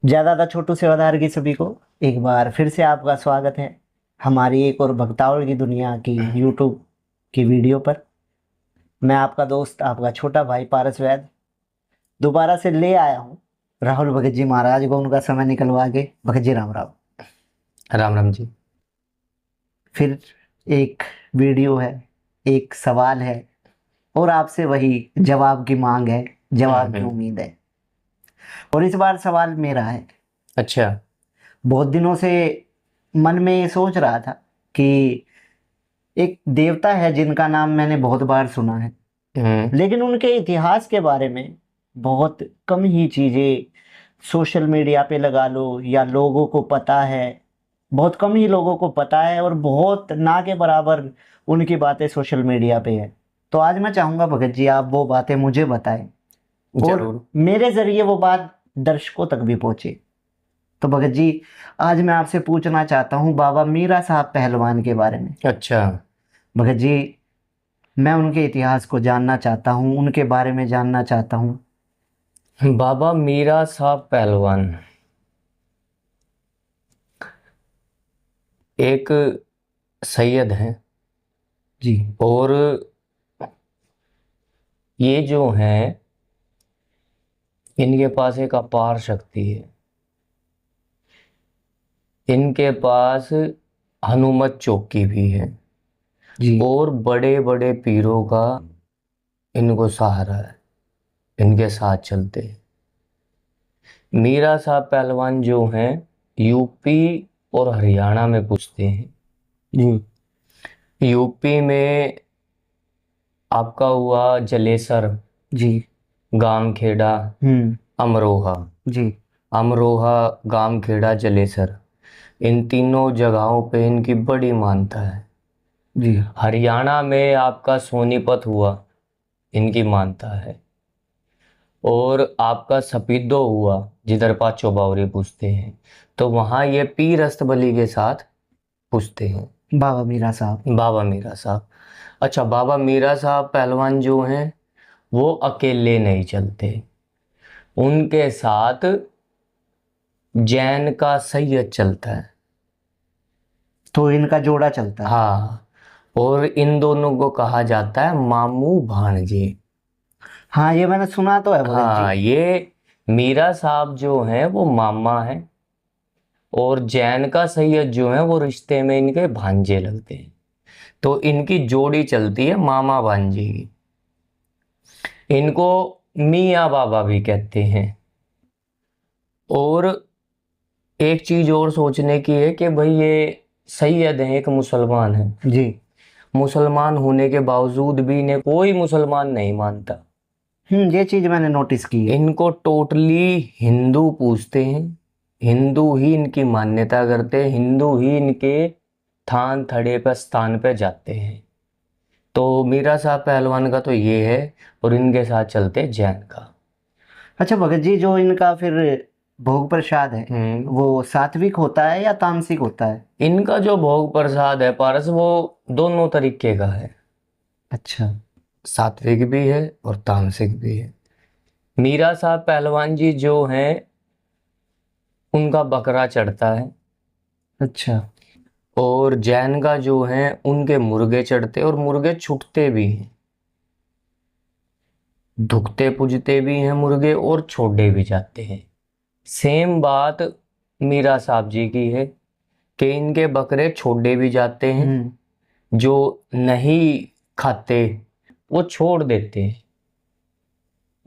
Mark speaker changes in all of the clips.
Speaker 1: ज्यादा छोटू सेवादार की सभी को एक बार फिर से आपका स्वागत है हमारी एक और भक्तावल की दुनिया की यूट्यूब की वीडियो पर। मैं आपका दोस्त आपका छोटा भाई पारस वैद दोबारा से ले आया हूँ राहुल भगत जी महाराज को उनका समय निकलवा के। भगत जी राम राम।
Speaker 2: राम राम जी।
Speaker 1: फिर एक वीडियो है, एक सवाल है और आपसे वही जवाब की मांग है, जवाब की
Speaker 2: हम्म।
Speaker 1: उम्मीद है। और इस बार सवाल मेरा है।
Speaker 2: अच्छा।
Speaker 1: बहुत दिनों से मन में ये सोच रहा था कि एक देवता है जिनका नाम मैंने बहुत बार सुना है,
Speaker 2: हम्म।
Speaker 1: लेकिन उनके इतिहास के बारे में बहुत कम ही चीजें सोशल मीडिया पे लगा लो या लोगों को पता है। बहुत कम ही लोगों को पता है और बहुत ना के बराबर उनकी बातें सोशल मीडिया पे है। तो आज मैं चाहूंगा भगत जी आप वो बातें मुझे बताएं और
Speaker 2: जरूर।
Speaker 1: मेरे जरिए वो बात दर्शकों तक भी पहुंचे। तो भगत जी आज मैं आपसे पूछना चाहता हूँ बाबा मीरा साहब पहलवान के बारे में।
Speaker 2: अच्छा।
Speaker 1: भगत जी मैं उनके इतिहास को जानना चाहता हूँ, उनके बारे में जानना चाहता हूँ।
Speaker 2: बाबा मीरा साहब पहलवान एक सैयद हैं।
Speaker 1: जी।
Speaker 2: और ये जो हैं, इनके पास एक अपार शक्ति है। इनके पास हनुमत चौकी भी है
Speaker 1: जी।
Speaker 2: और बड़े बड़े पीरों का इनको सहारा है। इनके साथ चलते हैं। मीरा साहब पहलवान जो हैं, यूपी और हरियाणा में पूछते हैं।
Speaker 1: जी।
Speaker 2: यूपी में आपका हुआ जलेसर,
Speaker 1: जी।
Speaker 2: गामखेड़ा,
Speaker 1: हम्म।
Speaker 2: अमरोहा।
Speaker 1: जी।
Speaker 2: अमरोहा, गामखेड़ा, जलेसर, इन तीनों जगहों पे इनकी बड़ी मान्यता है।
Speaker 1: जी।
Speaker 2: हरियाणा में आपका सोनीपत हुआ, इनकी मान्यता है। और आपका सपीदो हुआ, जिधर पाँचों बावरी पूछते हैं, तो वहाँ ये पीर अस्तबली के साथ पूछते हैं।
Speaker 1: बाबा मीरा साहब।
Speaker 2: बाबा मीरा साहब। अच्छा, बाबा मीरा साहब पहलवान जो हैं, वो अकेले नहीं चलते। उनके साथ जैन का सैयद चलता है।
Speaker 1: तो इनका जोड़ा चलता है।
Speaker 2: हाँ। और इन दोनों को कहा जाता है मामू भाणजे।
Speaker 1: हाँ ये मैंने सुना तो है भगत जी।
Speaker 2: हाँ, ये मीरा साहब जो हैं वो मामा हैं, और जैन का सैयद जो है वो रिश्ते में इनके भांजे लगते हैं। तो इनकी जोड़ी चलती है मामा भांजे की। इनको मियाँ बाबा भी कहते हैं। और एक चीज और सोचने की है कि भाई ये सैयद हैं, एक मुसलमान है।
Speaker 1: जी।
Speaker 2: मुसलमान होने के बावजूद भी इन्हें कोई मुसलमान नहीं मानता।
Speaker 1: ये चीज मैंने नोटिस की है।
Speaker 2: इनको टोटली हिंदू पूजते हैं। हिंदू ही इनकी मान्यता करते हैं। हिंदू ही इनके थान थड़े पर स्थान पे जाते हैं। तो मीरा साहब पहलवान का तो ये है। और इनके साथ चलते हैं जैन का।
Speaker 1: अच्छा भगत जी जो इनका फिर भोग प्रसाद है
Speaker 2: हम्म।
Speaker 1: वो सात्विक होता है या तामसिक होता है?
Speaker 2: इनका जो भोग प्रसाद है पारस, वो दोनों तरीके का है।
Speaker 1: अच्छा।
Speaker 2: सात्विक भी है और तामसिक भी है। मीरा साहब पहलवान जी जो हैं, उनका बकरा चढ़ता है।
Speaker 1: अच्छा।
Speaker 2: और जैन का जो है, उनके मुर्गे चढ़ते और मुर्गे छुटते भी हैं। धुकते पुजते भी हैं मुर्गे और छोड़े भी जाते हैं। सेम बात मीरा साहब जी की है कि इनके बकरे छोड़े भी जाते हैं।
Speaker 1: हम्म।
Speaker 2: जो नहीं खाते वो छोड़ देते हैं।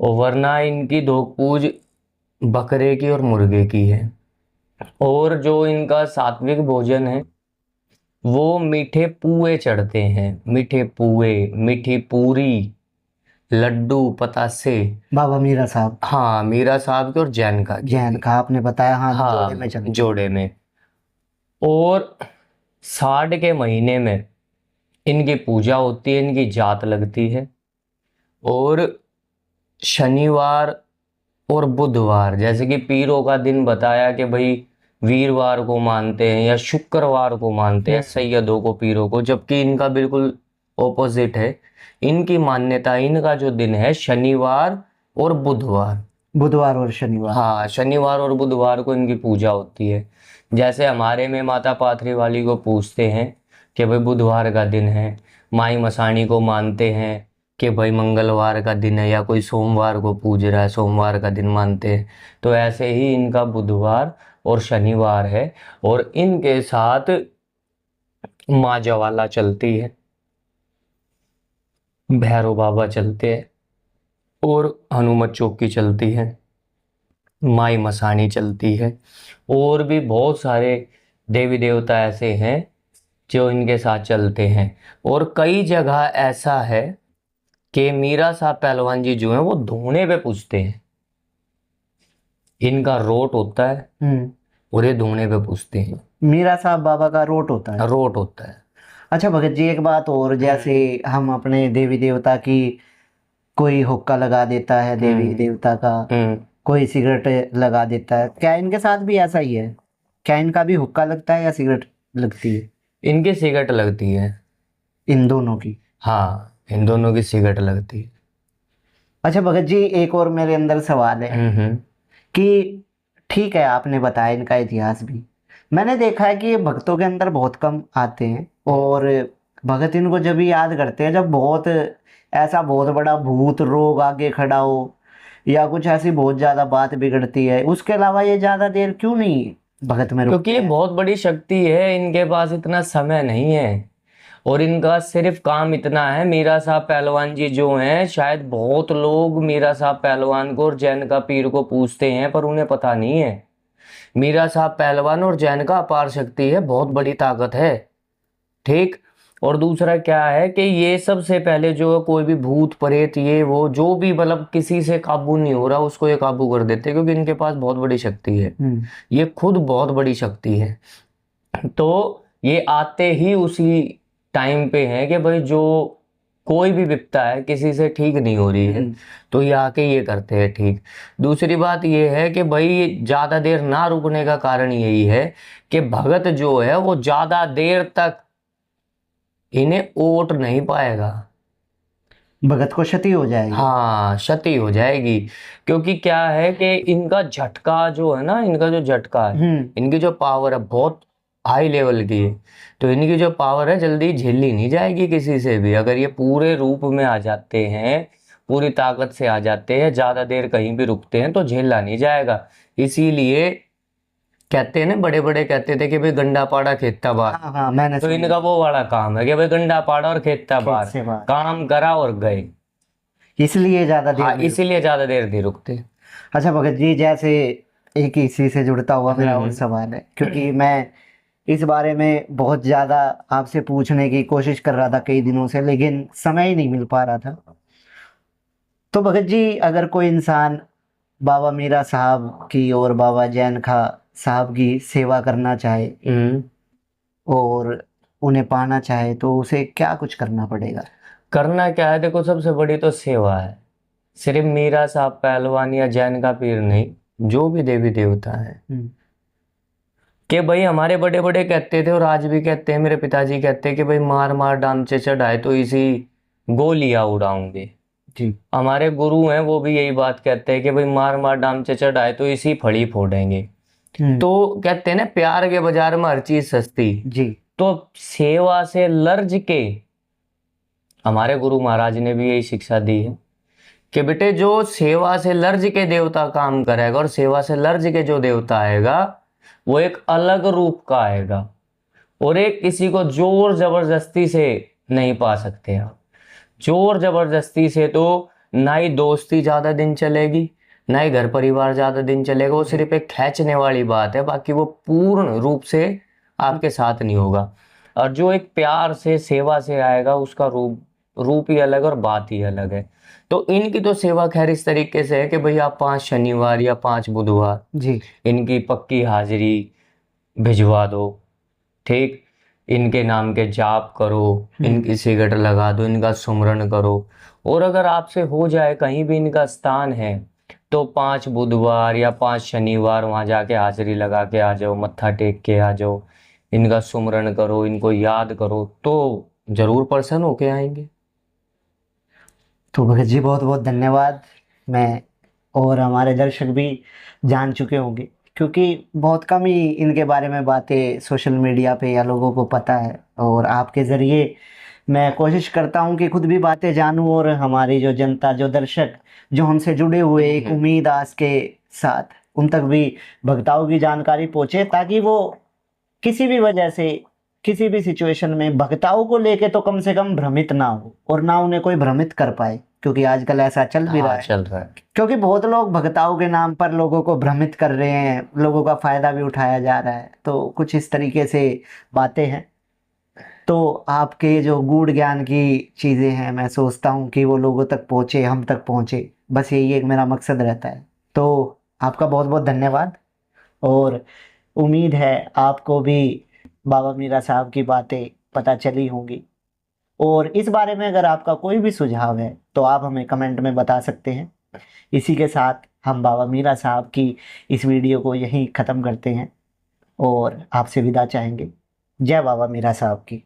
Speaker 2: और वरना इनकी धोख पूज बकरे की और मुर्गे की है। और जो इनका सात्विक भोजन है, वो मीठे पुए चढ़ते हैं। मीठे पुए, मीठी पूरी, लड्डू, पतासे।
Speaker 1: बाबा मीरा साहब।
Speaker 2: हाँ, मीरा साहब के और जैन का की
Speaker 1: जैन
Speaker 2: भी।
Speaker 1: का आपने बताया, हाँ जोड़े में
Speaker 2: हाँ,
Speaker 1: चलते हैं।
Speaker 2: जोड़े में। और साठ के महीने में इनकी पूजा होती है, इनकी जात लगती है। और शनिवार और बुधवार, जैसे कि पीरों का दिन बताया कि भाई वीरवार को मानते हैं या शुक्रवार को मानते हैं
Speaker 1: हम्म।
Speaker 2: सैयदों को, पीरों को, जबकि इनका बिल्कुल ऑपोजिट है। इनकी मान्यता, इनका जो दिन है शनिवार और बुधवार।
Speaker 1: बुधवार और शनिवार।
Speaker 2: हाँ, शनिवार और बुधवार को इनकी पूजा होती है। जैसे हमारे में माता पाथरी वाली को पूजते हैं कि भाई बुधवार का दिन है, माई मसाणी को मानते हैं कि भाई मंगलवार का दिन है, या कोई सोमवार को पूज रहा है, सोमवार का दिन मानते हैं। तो ऐसे ही इनका बुधवार और शनिवार है। और इनके साथ माँ ज्वाला चलती है, भैरव बाबा चलते हैं, और हनुमत चौकी चलती है, माई मसाणी चलती है, और भी बहुत सारे देवी देवता ऐसे हैं जो इनके साथ चलते हैं। और कई जगह ऐसा है कि मीरा साहब पहलवान जी जो हैं वो धूने पे पूजते हैं। इनका रोट होता है और ये धूने पे पूजते हैं।
Speaker 1: मीरा साहब बाबा का रोट होता है।
Speaker 2: रोट होता है।
Speaker 1: अच्छा भगत जी, एक बात और, जैसे हम अपने देवी देवता की, कोई हुक्का लगा देता है देवी देवता का, कोई सिगरेट लगा देता है, क्या इनके साथ भी ऐसा ही है? क्या इनका भी हुक्का लगता है या सिगरेट लगती है?
Speaker 2: इनकी सिगरेट लगती है।
Speaker 1: इन दोनों की?
Speaker 2: हाँ, इन दोनों की सिगरेट लगती है।
Speaker 1: अच्छा भगत जी, एक और मेरे अंदर सवाल है कि ठीक है, आपने बताया इनका इतिहास भी, मैंने देखा है कि ये भक्तों के अंदर बहुत कम आते हैं, और भगत इनको जब भी याद करते हैं जब बहुत ऐसा बहुत बड़ा भूत रोग आगे खड़ा हो, या कुछ ऐसी बहुत ज्यादा बात बिगड़ती है। उसके अलावा ये ज्यादा देर क्यों नहीं भगत में
Speaker 2: क्योंकि
Speaker 1: रुकते
Speaker 2: ये
Speaker 1: हैं?
Speaker 2: बहुत बड़ी शक्ति है, इनके पास इतना समय नहीं है, और इनका सिर्फ काम इतना है। मीरा साहब पहलवान जी जो हैं, शायद बहुत लोग मीरा साहब पहलवान को और जैन का पीर को पूछते हैं, पर उन्हें पता नहीं है मीरा साहब पहलवान और जैन का अपार शक्ति है, बहुत बड़ी ताकत है। ठीक। और दूसरा क्या है कि ये सबसे पहले जो है, कोई भी भूत प्रेत ये वो जो भी मतलब किसी से काबू नहीं हो रहा उसको ये काबू कर देते हैं, क्योंकि इनके पास बहुत बड़ी शक्ति है। ये खुद बहुत बड़ी शक्ति है। तो ये आते ही उसी टाइम पे है कि भाई जो कोई भी विपदा है किसी से ठीक नहीं हो रही है, तो ये आके ये करते हैं ठीक। दूसरी बात ये है कि भाई ज्यादा देर ना रुकने का कारण यही है कि भगत जो है वो ज्यादा देर तक इन्हें ओट नहीं पाएगा।
Speaker 1: भगत को क्षति हो जाएगी।
Speaker 2: हाँ, क्षति हो जाएगी। क्योंकि क्या है कि इनका झटका जो है ना, इनका जो झटका है, इनकी जो पावर है बहुत हाई लेवल की है। तो इनकी जो पावर है जल्दी झेली नहीं जाएगी किसी से भी। अगर ये पूरे रूप में आ जाते हैं, पूरी ताकत से आ जाते हैं, ज्यादा देर कहीं भी रुकते हैं तो झेला नहीं जाएगा। इसीलिए कहते हैं ना, बड़े बड़े कहते थे कि भाई गंडा पाड़ा खेता बार।
Speaker 1: हाँ हाँ, मैंने
Speaker 2: तो
Speaker 1: सुना।
Speaker 2: इनका वो वाला काम है कि भाई गंडा पाड़ा और खेता
Speaker 1: खेत
Speaker 2: बार,
Speaker 1: से बाहर।
Speaker 2: काम करा और गए।
Speaker 1: इसलिए ज्यादा देर
Speaker 2: हाँ,
Speaker 1: नहीं रुकते।
Speaker 2: इसीलिए ज्यादा देर नहीं रुकते।
Speaker 1: अच्छा भगत जी, जैसे एक इसी से जुड़ता हुआ मेरा और सवाल है, क्योंकि मैं इस बारे में बहुत ज़्यादा आपसे पूछने की कोशिश कर रहा था कई दिनों से, लेकिन समय ही नहीं मिल पा रहा था। तो भगत जी, अगर कोई इंसान बाबा मीरा साहब की और बाबा जैन खा साहब की सेवा करना चाहे और उन्हें पाना चाहे, तो उसे क्या कुछ करना पड़ेगा?
Speaker 2: करना क्या है, देखो सबसे बड़ी तो सेवा है। सिर्फ मीरा साहब पहलवान या जैन का पीर नहीं, जो भी देवी देवता है, कि भाई हमारे बड़े बड़े कहते थे और आज भी कहते हैं, मेरे पिताजी कहते हैं कि भाई मार मार डामचे चढ़ाए तो इसी गोलियां उड़ाऊंगे।
Speaker 1: जी।
Speaker 2: हमारे गुरु हैं वो भी यही बात कहते हैं कि भाई मार मार डामचे चढ़ाए तो इसी फड़ी फोड़ेंगे। तो कहते हैं ना, प्यार के बाजार में हर चीज सस्ती।
Speaker 1: जी।
Speaker 2: तो सेवा से लर्ज के हमारे गुरु महाराज ने भी यही शिक्षा दी है कि बेटे जो सेवा से लर्ज के देवता काम करेगा, और सेवा से लर्ज के जो देवता आएगा वो एक अलग रूप का आएगा, और एक किसी को जोर जबरदस्ती से नहीं पा सकते आप। जोर जबरदस्ती से तो ना ही दोस्ती ज्यादा दिन चलेगी, ना ही घर परिवार ज्यादा दिन चलेगा। वो सिर्फ एक खींचने वाली बात है, बाकी वो पूर्ण रूप से आपके साथ नहीं होगा। और जो एक प्यार से सेवा से आएगा उसका रूप ही अलग और बात ही अलग है। तो इनकी तो सेवा खैर इस तरीके से है कि भाई आप 5 शनिवार या 5 बुधवार
Speaker 1: जी।
Speaker 2: इनकी पक्की हाजिरी भिजवा दो। ठीक। इनके नाम के जाप करो, इनकी सिगरेट लगा दो, इनका सुमरन करो। और अगर आपसे हो जाए, कहीं भी इनका स्थान है, तो 5 बुधवार या 5 शनिवार वहां जाके हाजिरी लगा के आ जाओ, मत्था टेक के आ जाओ, इनका सुमरन करो, इनको याद करो, तो जरूर प्रसन्न होके आएंगे।
Speaker 1: तो भगत जी बहुत बहुत धन्यवाद। मैं और हमारे दर्शक भी जान चुके होंगे, क्योंकि बहुत कम ही इनके बारे में बातें सोशल मीडिया पे या लोगों को पता है। और आपके ज़रिए मैं कोशिश करता हूँ कि खुद भी बातें जानूँ और हमारी जो जनता, जो दर्शक जो हमसे जुड़े हुए एक उम्मीद आस के साथ, उन तक भी भक्ताओं की जानकारी पहुँचे, ताकि वो किसी भी वजह से किसी भी सिचुएशन में भक्ताओं को लेके तो कम से कम भ्रमित ना हो और ना उन्हें कोई भ्रमित कर पाए, क्योंकि आजकल ऐसा चल भी रहा
Speaker 2: हाँ
Speaker 1: है।
Speaker 2: चल रहा है।
Speaker 1: क्योंकि बहुत लोग भक्ताओं के नाम पर लोगों को भ्रमित कर रहे हैं, लोगों का फायदा भी उठाया जा रहा है, तो कुछ इस तरीके से बातें हैं। तो आपके जो गूढ़ ज्ञान की चीज़ें हैं, मैं सोचता हूँ कि वो लोगों तक पहुँचे, हम तक पहुँचे, बस यही एक मेरा मकसद रहता है। तो आपका बहुत बहुत धन्यवाद। और उम्मीद है आपको भी बाबा मीरा साहब की बातें पता चली होंगी। और इस बारे में अगर आपका कोई भी सुझाव है तो आप हमें कमेंट में बता सकते हैं। इसी के साथ हम बाबा मीरा साहब की इस वीडियो को यहीं ख़त्म करते हैं और आपसे विदा चाहेंगे। जय बाबा मीरा साहब की।